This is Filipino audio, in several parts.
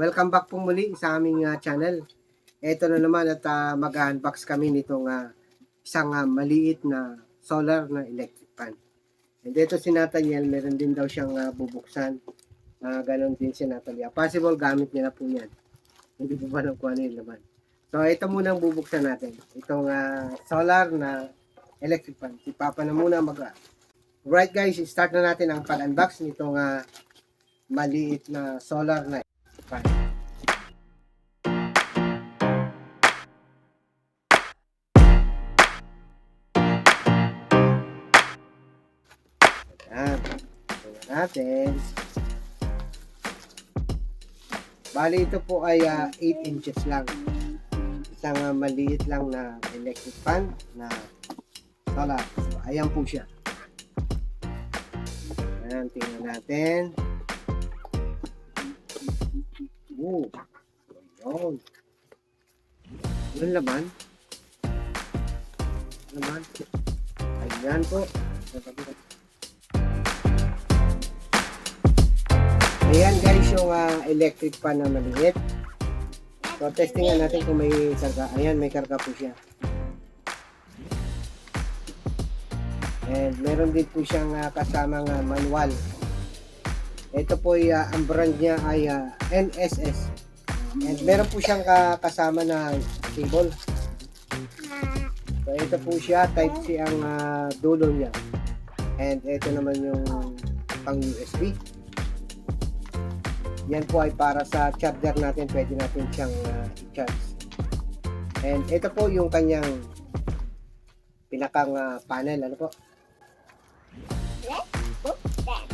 Welcome back po muli sa aming channel. Ito na naman at mag-unbox kami nitong isang maliit na solar na electric fan. And ito si Nathaniel, meron din daw siyang bubuksan. Ganon din si Natalia. Possible gamit niya na po yan. Hindi po ba nang kung ano yung laman. So ito muna ang bubuksan natin. Itong solar na electric fan. Si Papa na muna Right guys, start na natin ang pag-unbox nitong maliit na solar na fan. Ayan. Tingnan natin. Bali ito po ay 8 inches lang. Isang maliit lang na electric fan na solar. So, ayan po siya. Ayan, tingnan natin. Ayun. Yung laman. Ayan po. Ayan guys, yung electric fan na maliit. So, testingan natin kung may karga. Ayan, may karga po siya. And meron din po siyang kasamang manual. Ito po ang brand niya ay NSS. And meron po siyang kasama na cable. So, ito po siya. Type C ang dulo niya. And ito naman yung pang USB. Yan po ay para sa charger natin. Pwede natin siyang i-charge. And ito po yung kanyang pinakang panel. Ano po? Let's book that.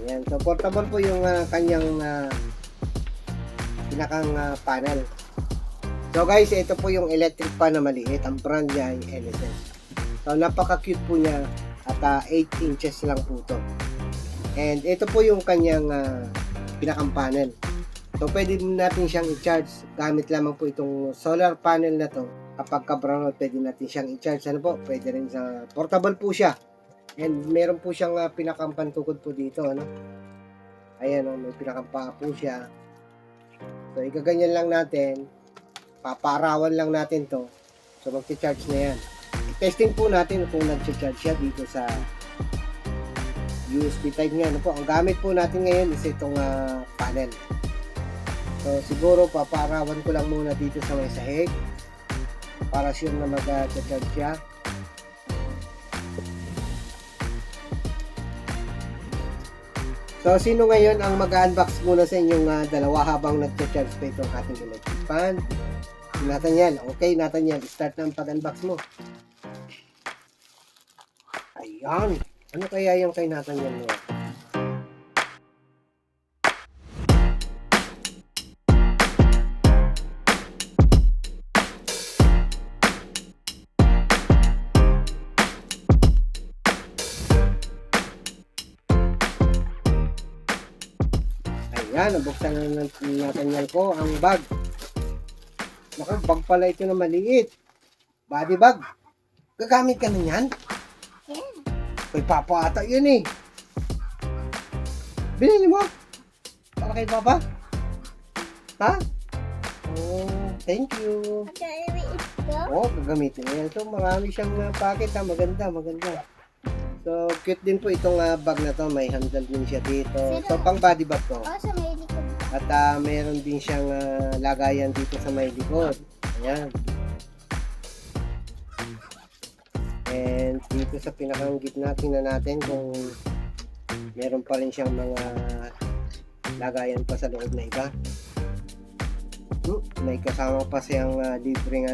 Ayan. So, portable po yung kanyang pinakang panel. So, guys, ito po yung electric fan na maliit. Ang brand niya ay NSS. So, napaka-cute po niya at 8 inches lang po ito. And ito po yung kanyang pinakang panel. So, pwede natin siyang i-charge. Gamit lamang po itong solar panel na to. Kapag ka-brown out, pwede natin siyang i-charge. Ano po? Pwede rin sa portable po siya. And meron po siyang pinakang pantukod po dito. Ano? Ayan, may pinakang paa po siya. So, igaganyan lang natin. Paparawan lang natin to. So, mag-charge na yan. Testing po natin kung nag-charge siya dito sa USB type niya. Ano po? Ang gamit po natin ngayon is itong panel. So, siguro paparawan ko lang muna dito sa may sahig para sure na mag-charge siya. So, sino ngayon ang mag-unbox muna sa inyong dalawa habang nag-charge pa itong ating electric fan? Nathaniel. Okay, Nathaniel. Start na ang pag-unbox mo. Ayan. Ano kaya yung kay Nathaniel mo? Ayan, nabuksan na Nathaniel ko ang bag. Naku, bag pala ito na maliit. Body bag. Gagamit ka na yan? Yeah. Kay Papa ata yun eh. Binili mo? Para kay Papa? Ha? Oh, thank you. Oh, gagamitin na yan. So, marami siyang packet ha. Maganda. So, cute din po itong bag na to. May handle din siya dito. So, pang body bag to. Oh, sa may likod. At meron din siyang lagayan dito sa may likod. Ayan. And dito sa pinakang gitna, tingnan natin kung meron pa rin siyang mga lagayan pa sa loob na iba. May kasama pa siyang libreng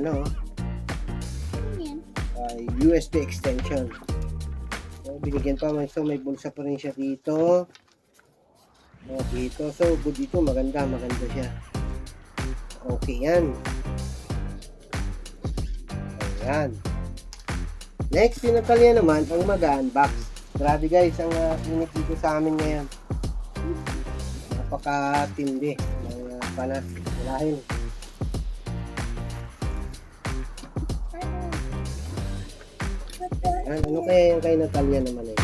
USB extension. So, binigyan pa. So, may bulsa pa rin siya dito. Dito. So, good dito. Maganda siya. Okay yan. Ayan. Next, si Natalia naman ang mag-unbox. Grabe guys, ang init dito sa amin ngayon. Napakatindi ng panas. Dahil What the Yan, ano kaya yung kay Natalia naman eh?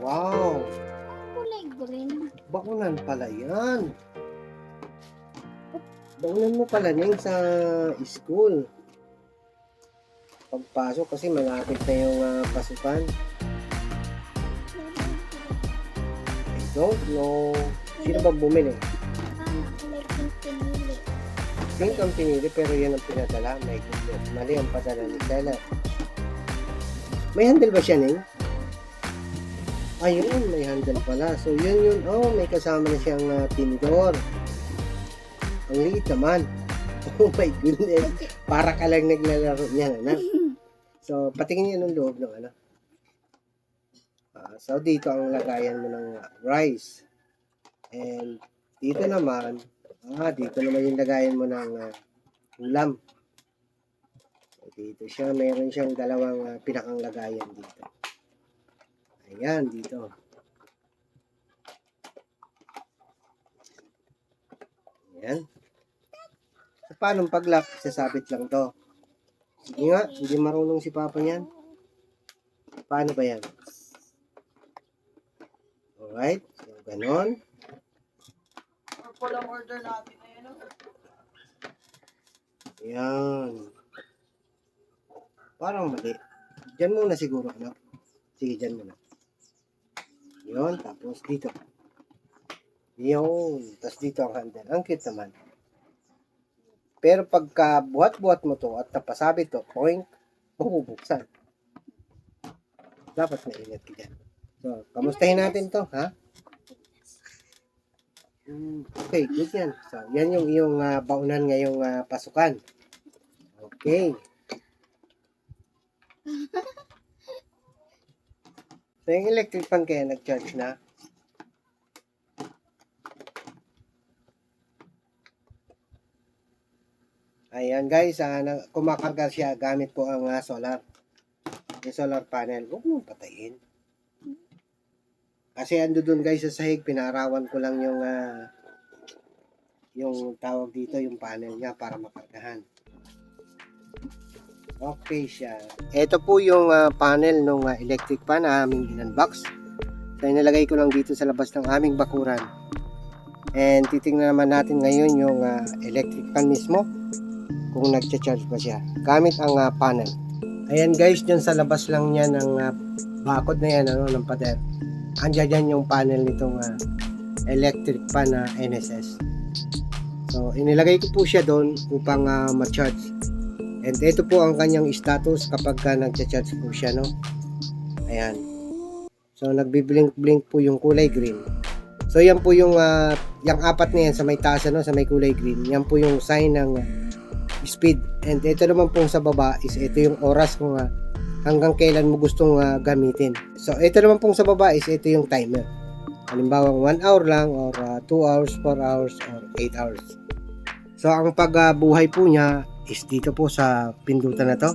Wow! Kulay green. Bakunan pala yan. Bakunan mo pala Neng sa school. Pagpasok kasi malapit na yung pasukan. I don't know. Sino ba bumili? Kulay pink pinili. Pink ang pinili pero yan ang pinadala. May gusto. Mali ang padala ni Stella. May handle ba siya Neng? Ayun, may handle pala. So yun. Oh, may kasama na siyang tinidor. Ang liit naman. Oh my goodness. Para ka lang naglalaro niyan, anak. So, patingin niyo ng loob ng ano. So, dito ang lagayan mo ng rice. And, dito naman yung lagayan mo ng ulam. So, dito siya, meron siyang dalawang pinakang lagayan dito. Ayan, dito. Ayan. So, paano pag-lock? Sasabit lang to. Sige nga, hindi marunong si Papa niyan. Paano ba yan? Alright, so ganon. Walang order natin na yun. Ayan. Parang mali. Diyan muna siguro, anak. Sige, diyan muna. Yun, tapos dito. Yun, tapos dito ang handle. Ang cute naman. Pero pagka buhat-buhat mo to at napasabit to, poing, bubuksan. Dapat maingat ka dyan. So, kamustahin natin to, ha? Okay, good yan. So, yan yung iyong baunan ngayong pasukan. Okay. So, yung electric fan kaya nag-charge na? Ayan guys, kumakarga siya gamit po ang solar. Yung solar panel, huwag mong patayin. Kasi ando dun guys sa sahig, pinarawan ko lang yung tawag dito, yung panel niya para makargahan. Okay siya. Ito po yung panel ng electric fan na aming in-unbox. So inilagay ko lang dito sa labas ng aming bakuran. And titingnan naman natin ngayon yung electric fan mismo, kung nagcha-charge ba siya gamit ang panel. Ayan guys, dyan sa labas lang niya ng bakod na yan, ng pader. Andiyan yung panel nitong electric fan na NSS. So inilagay ko po siya doon upang ma-charge. And ito po ang kanyang status kapag nagcha-charge po siya, no. Ayan. So nagbi-blink po yung kulay green. So yan po yung apat na yan sa may taas, sa may kulay green. Yan po yung sign ng speed. And ito naman pong sa baba is ito yung oras kung hanggang kailan mo gustong gamitin. So ito naman pong sa baba is ito yung timer. Halimbawa 1 hour lang or 2 hours, 4 hours or 8 hours. So ang pagbuhay po niya is dito po sa pindutan na to.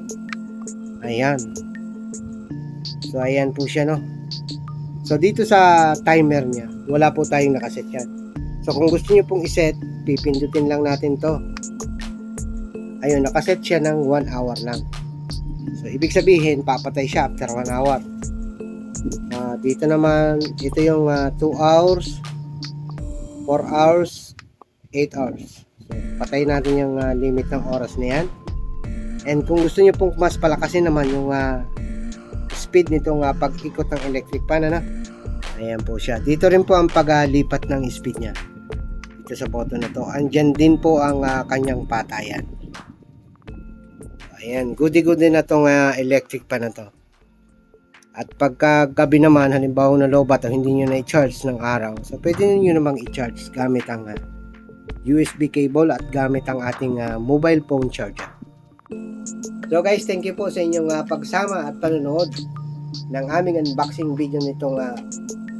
Ayan. So ayan po siya, no. So dito sa timer niya, wala po tayong nakaset yan. So kung gusto niyo pong iset, pipindutin lang natin to. Ayun, nakaset siya ng 1 hour lang. So, ibig sabihin, papatay siya after 1 hour. Dito naman, ito yung 2 hours, 4 hours, 8 hours. So, patay natin yung limit ng oras na yan. And kung gusto niyo pong mas palakasin naman yung speed nitong pag-ikot ng electric fan, ayan po siya. Dito rin po ang paglipat ng speed niya. Dito sa button na to. Andyan din po ang kanyang patayan. Ayan, goody-goody na tong electric pan na to. At pagka gabi naman, halimbawa na low bat o hindi nyo na i-charge ng araw, so pwede nyo namang i-charge gamit ang USB cable at gamit ang ating mobile phone charger. So guys, thank you po sa inyong pagsama at panonood ng aming unboxing video nitong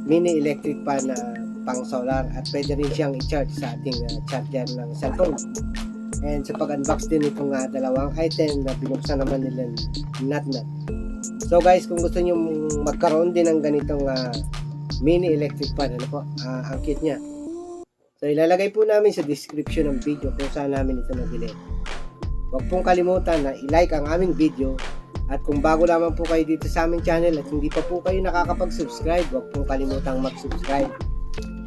mini electric pan na pang solar at pwede rin siyang i-charge sa ating charger ng cellphone. And sa pag-unbox din itong dalawang item na binuksan naman nila nut. So guys, kung gusto nyo magkaroon din ng ganitong mini electric fan, ang cute niya. So So, ilalagay po namin sa description ng video kung saan namin ito nabili. Huwag pong kalimutan na i-like ang aming video. At kung bago lamang po kayo dito sa aming channel at hindi pa po kayo nakakapag-subscribe, huwag pong kalimutang mag-subscribe.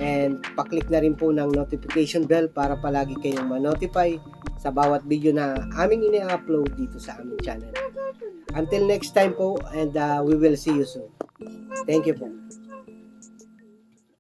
And paklik na rin po ng notification bell para palagi kayong ma-notify sa bawat video na aming ini-upload dito sa aming channel. Until next time po, and we will see you soon. Thank you po.